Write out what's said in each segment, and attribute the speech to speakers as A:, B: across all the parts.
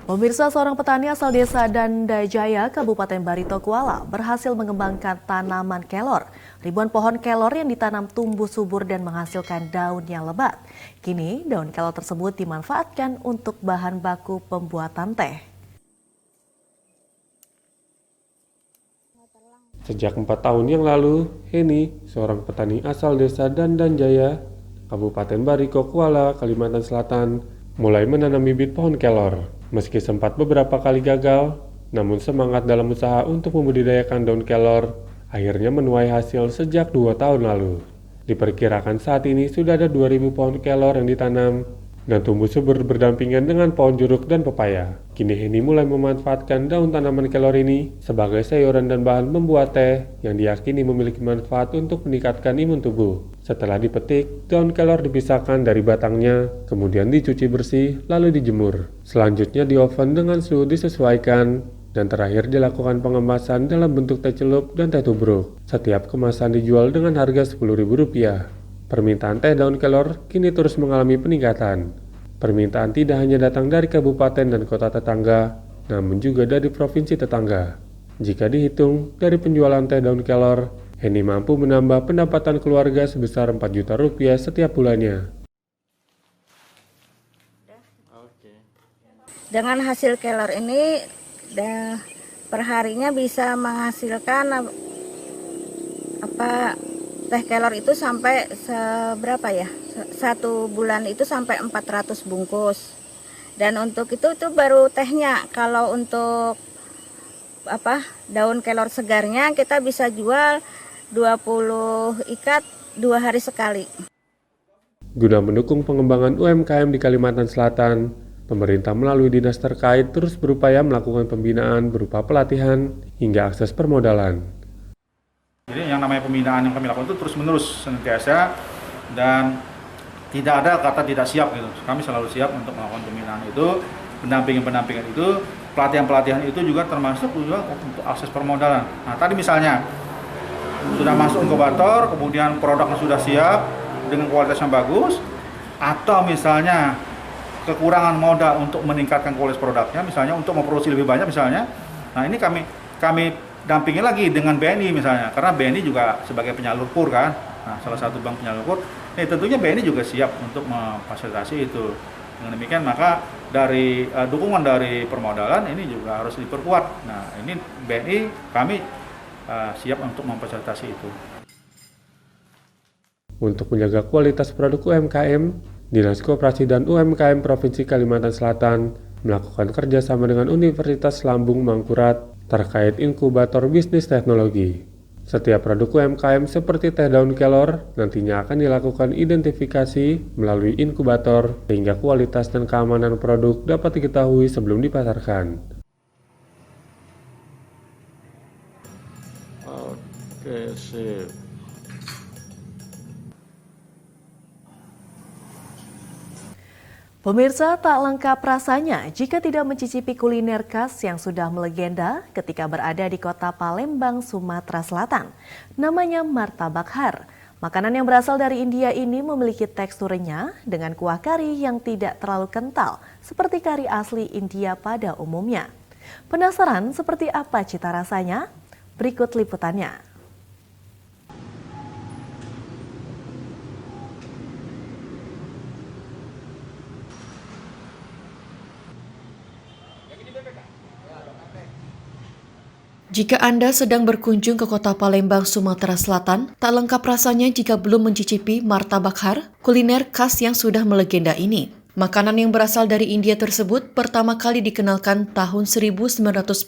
A: Pemirsa, seorang petani asal desa Dandajaya, Kabupaten Barito Kuala, berhasil mengembangkan tanaman kelor. Ribuan pohon kelor yang ditanam tumbuh subur dan menghasilkan daun yang lebat. Kini, daun kelor tersebut dimanfaatkan untuk bahan baku pembuatan teh.
B: Sejak 4 tahun yang lalu, Heni, seorang petani asal desa Dandajaya, Kabupaten Barito Kuala, Kalimantan Selatan, mulai menanam bibit pohon kelor. Meski sempat beberapa kali gagal, namun semangat dalam usaha untuk membudidayakan daun kelor akhirnya menuai hasil sejak 2 tahun lalu. Diperkirakan saat ini sudah ada 2.000 pohon kelor yang ditanam dan tumbuh subur berdampingan dengan pohon jeruk dan pepaya. Kini Heni mulai memanfaatkan daun tanaman kelor ini sebagai sayuran dan bahan membuat teh yang diyakini memiliki manfaat untuk meningkatkan imun tubuh. Setelah dipetik, daun kelor dipisahkan dari batangnya, kemudian dicuci bersih, lalu dijemur. Selanjutnya di oven dengan suhu disesuaikan, dan terakhir dilakukan pengemasan dalam bentuk teh celup dan teh tubruk. Setiap kemasan dijual dengan harga Rp10.000. Permintaan teh daun kelor kini terus mengalami peningkatan. Permintaan tidak hanya datang dari kabupaten dan kota tetangga, namun juga dari provinsi tetangga. Jika dihitung dari penjualan teh daun kelor, Heni mampu menambah pendapatan keluarga sebesar Rp4 juta setiap bulannya.
C: Dengan hasil kelor ini, perharinya bisa menghasilkan teh kelor itu sampai seberapa ya? Satu bulan itu sampai 400 bungkus. Dan untuk itu baru tehnya. Kalau untuk daun kelor segarnya kita bisa jual 20 ikat 2 hari sekali.
B: Guna mendukung pengembangan UMKM di Kalimantan Selatan, pemerintah melalui dinas terkait terus berupaya melakukan pembinaan berupa pelatihan hingga akses permodalan.
D: Jadi yang namanya pembinaan yang kami lakukan itu terus-menerus senantiasa dan tidak ada kata tidak siap gitu. Kami selalu siap untuk melakukan pembinaan itu, pendampingan itu, pelatihan itu juga termasuk juga untuk akses permodalan. Nah, tadi misalnya sudah masuk inkubator, kemudian produknya sudah siap dengan kualitas yang bagus, atau misalnya kekurangan modal untuk meningkatkan kualitas produknya, misalnya untuk memproduksi lebih banyak misalnya. Nah, ini kami dampingi lagi dengan BNI misalnya, karena BNI juga sebagai penyalur kur kan, nah salah satu bank penyalur kur, tentunya BNI juga siap untuk memfasilitasi itu. Dengan demikian maka dari dukungan dari permodalan ini juga harus diperkuat. Nah ini BNI kami siap untuk memfasilitasi itu.
B: Untuk menjaga kualitas produk UMKM, Dinas Koperasi dan UMKM Provinsi Kalimantan Selatan melakukan kerjasama dengan Universitas Lambung Mangkurat terkait inkubator bisnis teknologi. Setiap produk UMKM seperti teh daun kelor nantinya akan dilakukan identifikasi melalui inkubator sehingga kualitas dan keamanan produk dapat diketahui sebelum dipasarkan.
E: Oke, sip.
A: Pemirsa, tak lengkap rasanya jika tidak mencicipi kuliner khas yang sudah melegenda ketika berada di kota Palembang, Sumatera Selatan. Namanya martabak har. Makanan yang berasal dari India ini memiliki tekstur renyah dengan kuah kari yang tidak terlalu kental seperti kari asli India pada umumnya. Penasaran seperti apa cita rasanya? Berikut liputannya. Jika Anda sedang berkunjung ke kota Palembang, Sumatera Selatan, tak lengkap rasanya jika belum mencicipi martabak har, kuliner khas yang sudah melegenda ini. Makanan yang berasal dari India tersebut pertama kali dikenalkan tahun 1947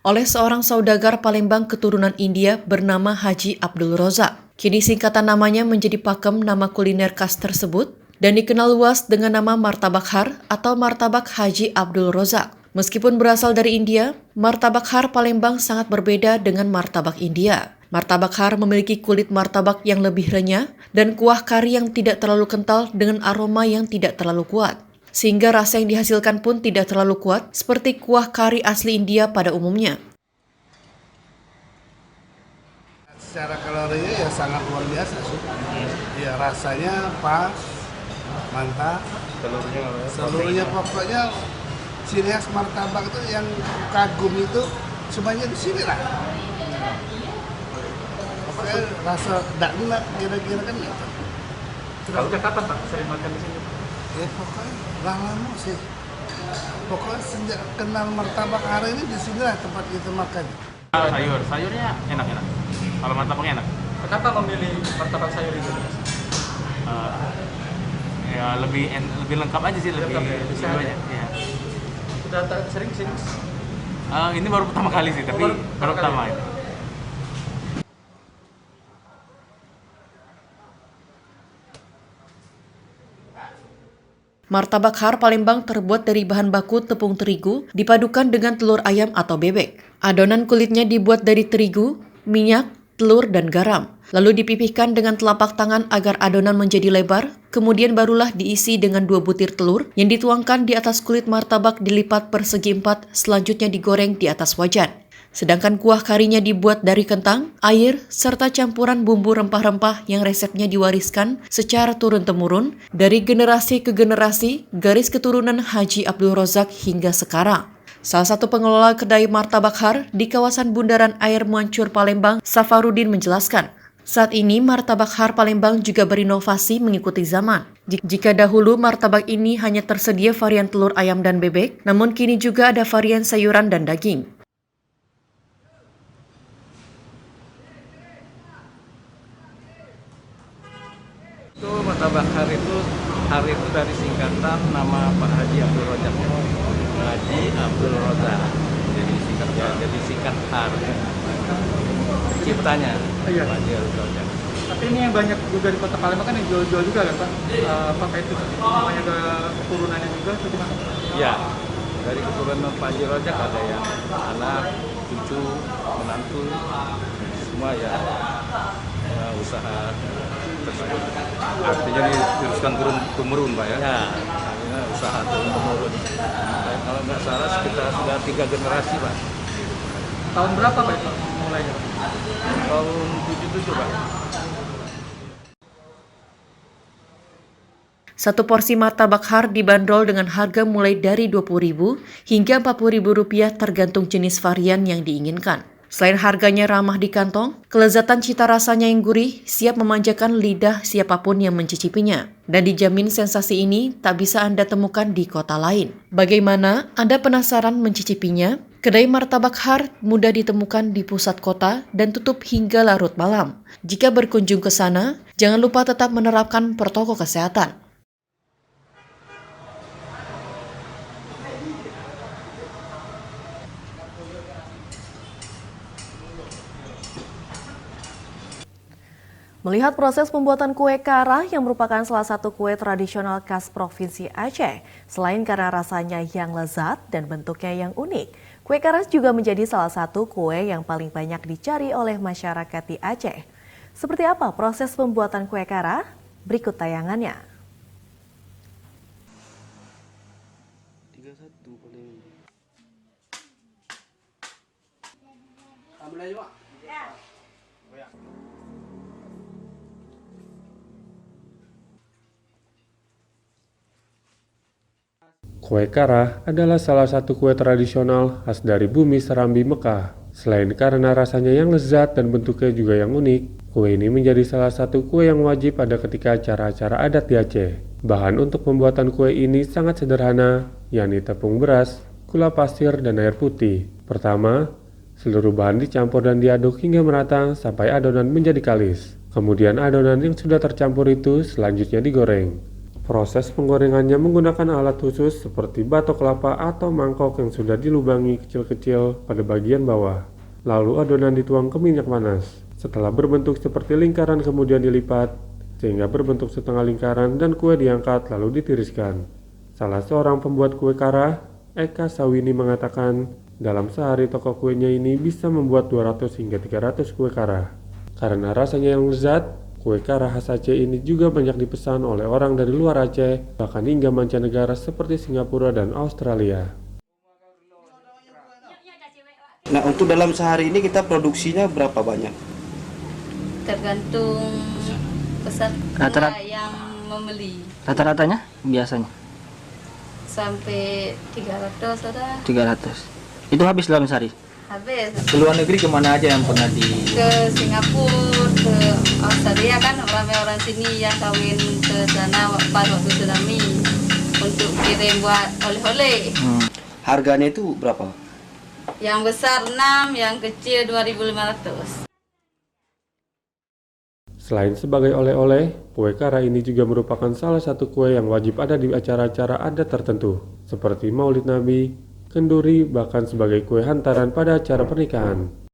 A: oleh seorang saudagar Palembang keturunan India bernama Haji Abdul Rozak. Kini singkatan namanya menjadi pakem nama kuliner khas tersebut dan dikenal luas dengan nama martabak har atau martabak Haji Abdul Rozak. Meskipun berasal dari India, martabak har Palembang sangat berbeda dengan martabak India. Martabak har memiliki kulit martabak yang lebih renyah dan kuah kari yang tidak terlalu kental dengan aroma yang tidak terlalu kuat. Sehingga rasa yang dihasilkan pun tidak terlalu kuat seperti kuah kari asli India pada umumnya.
F: Secara kalorinya ya sangat luar biasa sih. Ya rasanya pas, mantap. Seluruhnya pokoknya ciri khas martabak itu yang kagum itu semuanya di sini lah. Pokoknya rasa dakna kira-kira kan gitu.
D: Kalau udah kapan Pak sering makan di sini?
F: Ya pokoknya lama sih. Pokoknya sejak kenal martabak hari ini di sini lah tempat kita makan.
G: Sayurnya enak. Kalau martabaknya enak.
D: Kenapa memilih martabak sayur itu?
G: Ya lebih lengkap aja sih, lebih
D: sehat
G: banyak.
D: ya?
G: Ya.
D: Sudah sering sini?
G: Ini baru pertama kali sih, tapi baru pertama ini.
A: Martabak Har Palembang terbuat dari bahan baku tepung terigu dipadukan dengan telur ayam atau bebek. Adonan kulitnya dibuat dari terigu, minyak, telur, dan garam. Lalu dipipihkan dengan telapak tangan agar adonan menjadi lebar, kemudian barulah diisi dengan 2 butir telur yang dituangkan di atas kulit martabak dilipat persegi 4, selanjutnya digoreng di atas wajan. Sedangkan kuah karinya dibuat dari kentang, air, serta campuran bumbu rempah-rempah yang resepnya diwariskan secara turun-temurun dari generasi ke generasi garis keturunan Haji Abdul Rozak hingga sekarang. Salah satu pengelola kedai martabak Har di kawasan Bundaran Air Mancur Palembang, Safarudin menjelaskan, saat ini martabak Har Palembang juga berinovasi mengikuti zaman. Jika dahulu martabak ini hanya tersedia varian telur ayam dan bebek, namun kini juga ada varian sayuran dan daging.
E: Itu martabak hari itu dari singkatan nama Pak Haji Abdul Rozak. Haji Abdul Rozak. Jadi singkat Har. Ciptanya
D: Iya.
E: Pak Haji Abdul Rozak.
D: Tapi ini yang banyak juga di Kota Palembang kan yang jual-jual juga kan Pak? Apakah itu namanya ke keturunannya juga atau gimana?
E: Ya, dari keturunan Pak Haji Rozak ada yang anak, cucu, menantu, semua ya usaha tersebut.
D: Artinya diteruskan turun-temurun Pak ya?
E: Ya, artinya usaha turun-temurun. Kalau nggak salah sekitar sudah 3 generasi Pak.
D: Tahun berapa Pak itu mulainya?
E: Tahun 77 Pak.
A: Satu porsi martabak Har dibanderol dengan harga mulai dari Rp20.000 hingga Rp40.000 tergantung jenis varian yang diinginkan. Selain harganya ramah di kantong, kelezatan cita rasanya yang gurih siap memanjakan lidah siapapun yang mencicipinya. Dan dijamin sensasi ini tak bisa Anda temukan di kota lain. Bagaimana Anda penasaran mencicipinya? Kedai martabak Har mudah ditemukan di pusat kota dan tutup hingga larut malam. Jika berkunjung ke sana, jangan lupa tetap menerapkan protokol kesehatan.
H: Melihat proses pembuatan kue karah yang merupakan salah satu kue tradisional khas Provinsi Aceh, selain karena rasanya yang lezat dan bentuknya yang unik, kue karah juga menjadi salah satu kue yang paling banyak dicari oleh masyarakat di Aceh. Seperti apa proses pembuatan kue karah? Berikut tayangannya.
B: Kue karah adalah salah satu kue tradisional khas dari bumi Serambi Mekah. Selain karena rasanya yang lezat dan bentuknya juga yang unik, kue ini menjadi salah satu kue yang wajib ada ketika acara-acara adat di Aceh. Bahan untuk pembuatan kue ini sangat sederhana, yakni tepung beras, gula pasir, dan air putih. Pertama, seluruh bahan dicampur dan diaduk hingga merata sampai adonan menjadi kalis. Kemudian adonan yang sudah tercampur itu selanjutnya digoreng. Proses penggorengannya menggunakan alat khusus seperti batok kelapa atau mangkok yang sudah dilubangi kecil-kecil pada bagian bawah. Lalu adonan dituang ke minyak panas. Setelah berbentuk seperti lingkaran kemudian dilipat, sehingga berbentuk setengah lingkaran dan kue diangkat lalu ditiriskan. Salah seorang pembuat kue karah, Eka Sawini mengatakan, dalam sehari toko kuenya ini bisa membuat 200 hingga 300 kue karah. Karena rasanya yang lezat, kue karah khas Aceh ini juga banyak dipesan oleh orang dari luar Aceh, bahkan hingga mancanegara seperti Singapura dan Australia.
I: Nah, untuk dalam sehari ini kita produksinya berapa banyak?
C: Tergantung peserta
J: Rata-rata-
C: yang membeli.
J: Rata-ratanya biasanya
C: sampai 300 ada.
J: 300. Itu habis dalam sehari?
C: Habis.
J: Ke luar negeri kemana aja yang pernah
C: Ke Singapura, ke Australia kan orang sini yang kawin ke sana pas waktu tsunami untuk kirim buat oleh-oleh.
J: Harganya itu berapa?
C: Yang besar 6, yang kecil 2.500.
B: Selain sebagai oleh-oleh, kue kara ini juga merupakan salah satu kue yang wajib ada di acara-acara adat tertentu, seperti Maulid Nabi, kenduri, bahkan sebagai kue hantaran pada acara pernikahan.